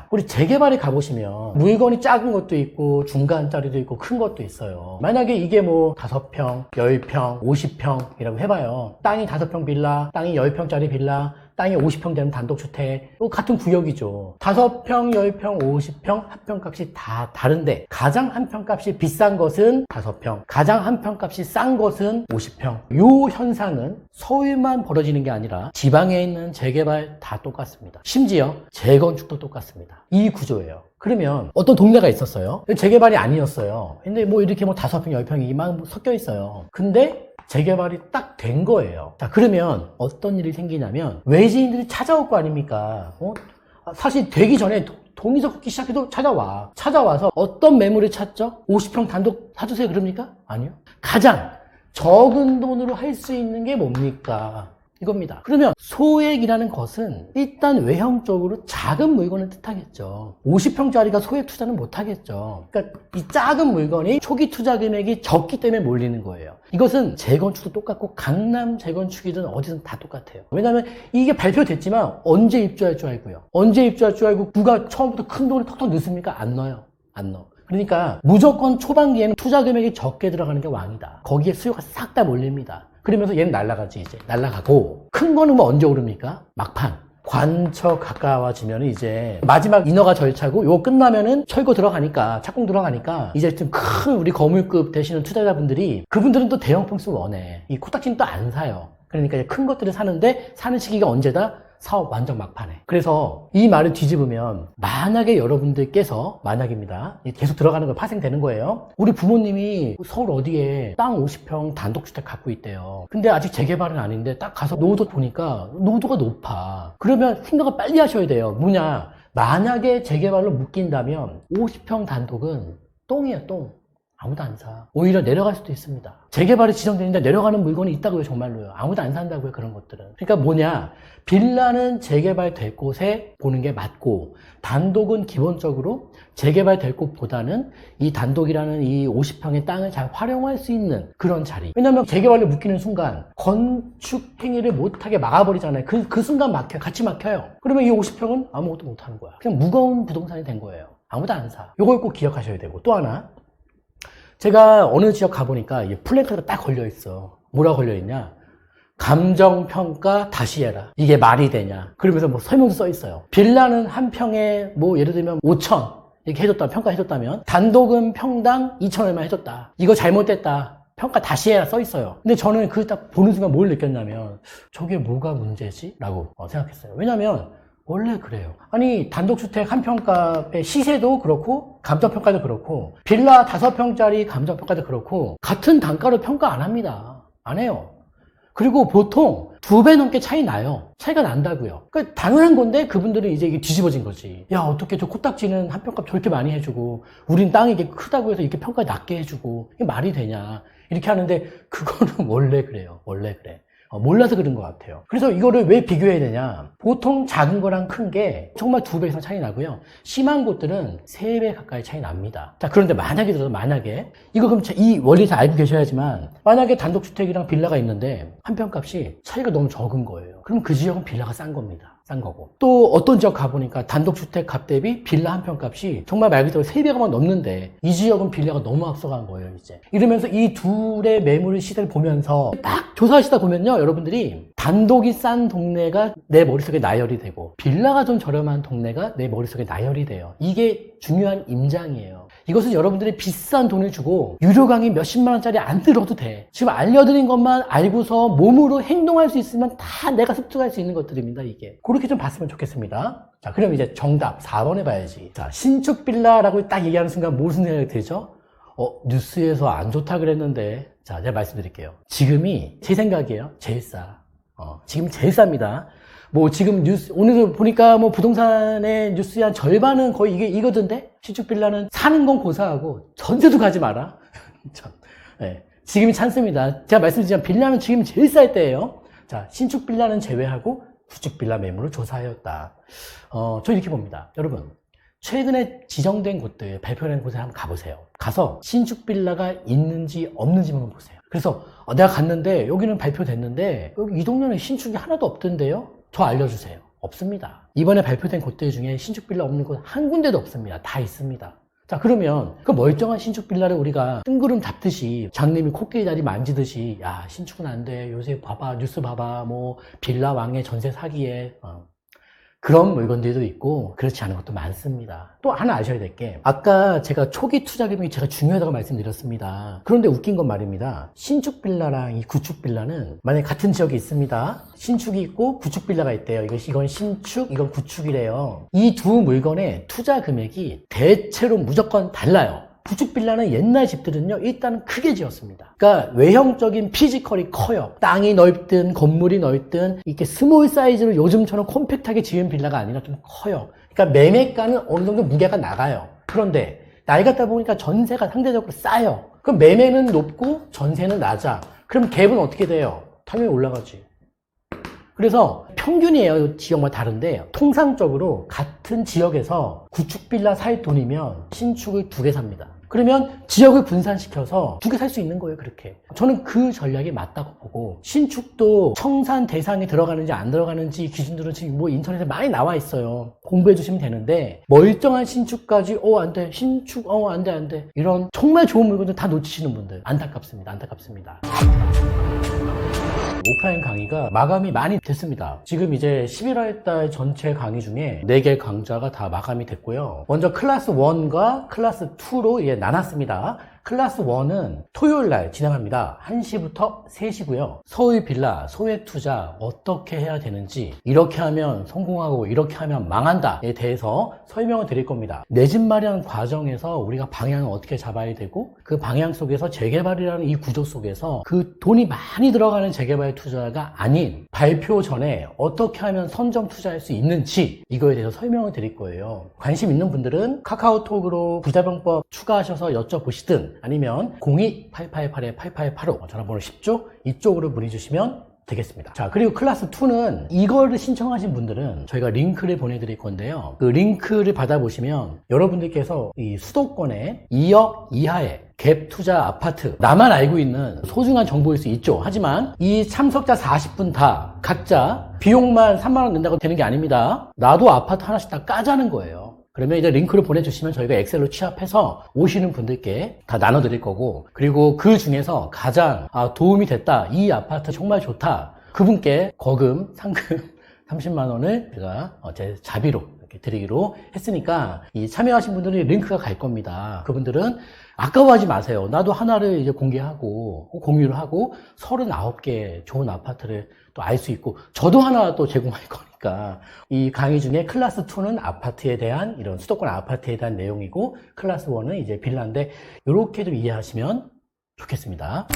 자, 우리 재개발에 가보시면 물건이 작은 것도 있고 중간짜리도 있고 큰 것도 있어요. 만약에 이게 뭐 5평, 10평, 50평이라고 해봐요. 땅이 5평 빌라, 땅이 10평짜리 빌라, 땅이 50평 되는 단독주택, 같은 구역이죠. 5평, 10평, 50평 한평값이 다 다른데 가장 한평값이 비싼 것은 5평, 가장 한평값이 싼 것은 50평. 이 현상은 서울만 벌어지는 게 아니라 지방에 있는 재개발 다 똑같습니다. 심지어 재건축도 똑같습니다. 이 구조예요. 그러면 어떤 동네가 있었어요. 재개발이 아니었어요. 근데 뭐 이렇게 뭐 5평, 10평이 막 섞여 있어요. 근데 재개발이 딱 된 거예요. 자, 그러면 어떤 일이 생기냐면 외지인들이 찾아올 거 아닙니까? 사실 되기 전에 돈이 섞기 시작해도 찾아와서 어떤 매물을 찾죠? 50평 단독 사주세요 그럽니까? 아니요. 가장 적은 돈으로 할 수 있는 게 뭡니까? 이겁니다. 그러면 소액이라는 것은 일단 외형적으로 작은 물건을 뜻하겠죠. 50평짜리가 소액 투자는 못하겠죠. 그러니까 이 작은 물건이 초기 투자 금액이 적기 때문에 몰리는 거예요. 이것은 재건축도 똑같고 강남 재건축이든 어디든 다 똑같아요. 왜냐하면 이게 발표됐지만 언제 입주할 줄 알고요. 언제 입주할 줄 알고 누가 처음부터 큰 돈을 턱턱 넣습니까? 안 넣어요. 안 넣어. 그러니까 무조건 초반기에는 투자 금액이 적게 들어가는 게 왕이다. 거기에 수요가 싹 다 몰립니다. 그러면서 얘는 날아가지, 이제. 날아가고. 큰 거는 뭐 언제 오릅니까? 막판. 관처 가까워지면 이제 마지막 인허가 절차고 요거 끝나면은 철거 들어가니까, 착공 들어가니까 이제 좀 큰 우리 거물급 되시는 투자자분들이 그분들은 또 대형 평수 원해. 이 코딱지는 또 안 사요. 그러니까 큰 것들을 사는데 사는 시기가 언제다? 사업 완전 막판에. 그래서 이 말을 뒤집으면 만약에 여러분들께서 만약입니다. 계속 들어가는 거 파생되는 거예요. 우리 부모님이 서울 어디에 땅 50평 단독주택 갖고 있대요. 근데 아직 재개발은 아닌데 딱 가서 노후도 보니까 노후도가 높아. 그러면 생각을 빨리 하셔야 돼요. 뭐냐? 만약에 재개발로 묶인다면 50평 단독은 똥이에요, 똥. 아무도 안 사. 오히려 내려갈 수도 있습니다. 재개발이 지정되는데 내려가는 물건이 있다고요, 정말로요. 아무도 안 산다고요, 그런 것들은. 그러니까 뭐냐, 빌라는 재개발될 곳에 보는 게 맞고, 단독은 기본적으로 재개발될 곳보다는 이 단독이라는 이 50평의 땅을 잘 활용할 수 있는 그런 자리. 왜냐면 재개발로 묶이는 순간 건축 행위를 못하게 막아버리잖아요. 그 순간 막혀요. 같이 막혀요. 그러면 이 50평은 아무것도 못하는 거야. 그냥 무거운 부동산이 된 거예요. 아무도 안 사. 요걸 꼭 기억하셔야 되고, 또 하나, 제가 어느 지역 가보니까 이 플래카드가 딱 걸려있어. 뭐라 걸려있냐? 감정평가 다시 해라. 이게 말이 되냐? 그러면서 뭐 설명도 써있어요. 빌라는 한 평에 뭐 예를 들면 5천 이렇게 해줬다, 평가해줬다면 단독은 평당 2천 얼마 해줬다. 이거 잘못됐다. 평가 다시 해라 써있어요. 근데 저는 그걸 딱 보는 순간 뭘 느꼈냐면 저게 뭐가 문제지? 라고 생각했어요. 왜냐면 원래 그래요. 아니 단독주택 한 평값의 시세도 그렇고 감정평가도 그렇고 빌라 5평짜리 감정평가도 그렇고 같은 단가로 평가 안 합니다. 안 해요. 그리고 보통 2배 넘게 차이 나요. 차이가 난다고요. 그러니까 당연한 건데 그분들은 이제 이게 뒤집어진 거지. 야, 어떻게 저 코딱지는 한 평값 저렇게 많이 해주고 우린 땅이 이게 크다고 해서 이렇게 평가 낮게 해주고 이게 말이 되냐 이렇게 하는데 그거는 원래 그래요. 원래 그래. 몰라서 그런 것 같아요. 그래서 이거를 왜 비교해야 되냐? 보통 작은 거랑 큰 게 정말 2배 이상 차이 나고요. 심한 곳들은 3배 가까이 차이 납니다. 자, 그런데 만약에 이거 그럼 이 원리 다 알고 계셔야지만 만약에 단독주택이랑 빌라가 있는데 한 평값이 차이가 너무 적은 거예요. 그럼 그 지역은 빌라가 싼 겁니다. 싼 거고. 또 어떤 지역 가보니까 단독주택 값 대비 빌라 한 평값이 정말 말 그대로 3배가 막 넘는데 이 지역은 빌라가 너무 앞서간 거예요, 이제. 이러면서 이 둘의 매물 시세를 보면서 딱 조사하시다 보면요, 여러분들이 단독이 싼 동네가 내 머릿속에 나열이 되고 빌라가 좀 저렴한 동네가 내 머릿속에 나열이 돼요. 이게 중요한 임장이에요. 이것은 여러분들이 비싼 돈을 주고 유료 강의 몇십만 원짜리 안 들어도 돼. 지금 알려드린 것만 알고서 몸으로 행동할 수 있으면 다 내가 습득할 수 있는 것들입니다, 이게. 그렇게 좀 봤으면 좋겠습니다. 자, 그럼 이제 정답 4번 해봐야지. 자, 신축 빌라라고 딱 얘기하는 순간 무슨 생각이 들죠? 뉴스에서 안 좋다 그랬는데. 자, 제가 말씀드릴게요. 지금이 제 생각이에요. 제일 싸. 지금 제일 쌉니다. 뭐 지금 뉴스 오늘도 보니까 뭐 부동산의 뉴스의 한 절반은 거의 이거던데 신축 빌라는 사는 건 고사하고 전세도 가지 마라. 참, 네, 지금이 찬스입니다. 제가 말씀드리지만 빌라는 지금 제일 쌀 때예요. 자, 신축 빌라는 제외하고 구축 빌라 매물을 조사하였다. 저 이렇게 봅니다. 여러분, 최근에 지정된 곳들, 발표된 곳에 한번 가보세요. 가서 신축 빌라가 있는지 없는지만 보세요. 그래서 내가 갔는데 여기는 발표됐는데 여기 이 동네는 신축이 하나도 없던데요? 저 알려주세요. 없습니다. 이번에 발표된 곳들 중에 신축 빌라 없는 곳 한 군데도 없습니다. 다 있습니다. 자, 그러면 그 멀쩡한 신축 빌라를 우리가 뜬구름 잡듯이 장님이 코끼리 다리 만지듯이 야, 신축은 안 돼. 요새 봐봐. 뉴스 봐봐. 뭐 빌라 왕의 전세 사기에 그런 물건들도 있고 그렇지 않은 것도 많습니다. 또 하나 아셔야 될 게 아까 제가 초기 투자 금액이 제가 중요하다고 말씀드렸습니다. 그런데 웃긴 건 말입니다. 신축 빌라랑 이 구축 빌라는 만약에 같은 지역에 있습니다. 신축이 있고 구축 빌라가 있대요. 이건 신축, 이건 구축이래요. 이 두 물건의 투자 금액이 대체로 무조건 달라요. 구축 빌라는 옛날 집들은요, 일단은 크게 지었습니다. 그러니까 외형적인 피지컬이 커요. 땅이 넓든 건물이 넓든 이렇게 스몰 사이즈로 요즘처럼 콤팩트하게 지은 빌라가 아니라 좀 커요. 그러니까 매매가는 어느 정도 무게가 나가요. 그런데 나이 갖다 보니까 전세가 상대적으로 싸요. 그럼 매매는 높고 전세는 낮아. 그럼 갭은 어떻게 돼요? 당연히 올라가지. 그래서 평균이에요. 지역마다 다른데 통상적으로 같은 지역에서 구축 빌라 살 돈이면 신축을 2개 삽니다. 그러면 지역을 분산시켜서 2개 살 수 있는 거예요. 그렇게. 저는 그 전략이 맞다고 보고 신축도 청산 대상에 들어가는지 안 들어가는지 기준들은 지금 뭐 인터넷에 많이 나와 있어요. 공부해 주시면 되는데 멀쩡한 신축까지 안 돼. 신축 안 돼. 이런 정말 좋은 물건들 다 놓치시는 분들 안타깝습니다. 오프라인 강의가 마감이 많이 됐습니다. 지금 이제 11월 달 전체 강의 중에 4개 강좌가 다 마감이 됐고요. 먼저 클래스 1과 클래스 2로 나눴습니다. 클래스 1은 토요일 날 진행합니다. 1시부터 3시고요. 서울 빌라, 소액 투자 어떻게 해야 되는지, 이렇게 하면 성공하고 이렇게 하면 망한다에 대해서 설명을 드릴 겁니다. 내 집 마련 과정에서 우리가 방향을 어떻게 잡아야 되고 그 방향 속에서 재개발이라는 이 구조 속에서 그 돈이 많이 들어가는 재개발 투자가 아닌 발표 전에 어떻게 하면 선점 투자할 수 있는지 이거에 대해서 설명을 드릴 거예요. 관심 있는 분들은 카카오톡으로 부자병법 추가하셔서 여쭤보시든 아니면 02-888-8885 전화번호 10조 이쪽으로 문의 주시면 되겠습니다. 자, 그리고 클래스 2는 이거를 신청하신 분들은 저희가 링크를 보내드릴 건데요. 그 링크를 받아보시면 여러분들께서 이 수도권에 2억 이하의 갭 투자 아파트, 나만 알고 있는 소중한 정보일 수 있죠. 하지만 이 참석자 40분 다 각자 비용만 3만 원 낸다고 되는 게 아닙니다. 나도 아파트 하나씩 다 까자는 거예요. 그러면 이제 링크를 보내주시면 저희가 엑셀로 취합해서 오시는 분들께 다 나눠드릴 거고, 그리고 그 중에서 가장 도움이 됐다, 이 아파트 정말 좋다, 그분께 거금, 상금 30만 원을 제가 제 자비로 이렇게 드리기로 했으니까 이 참여하신 분들은 링크가 갈 겁니다. 그분들은 아까워하지 마세요. 나도 하나를 이제 공개하고 공유를 하고 39개 좋은 아파트를 또 알 수 있고 저도 하나 또 제공할 거니까 이 강의 중에 클래스 2는 아파트에 대한 이런 수도권 아파트에 대한 내용이고 클래스 1은 이제 빌라인데 이렇게 좀 이해하시면 좋겠습니다.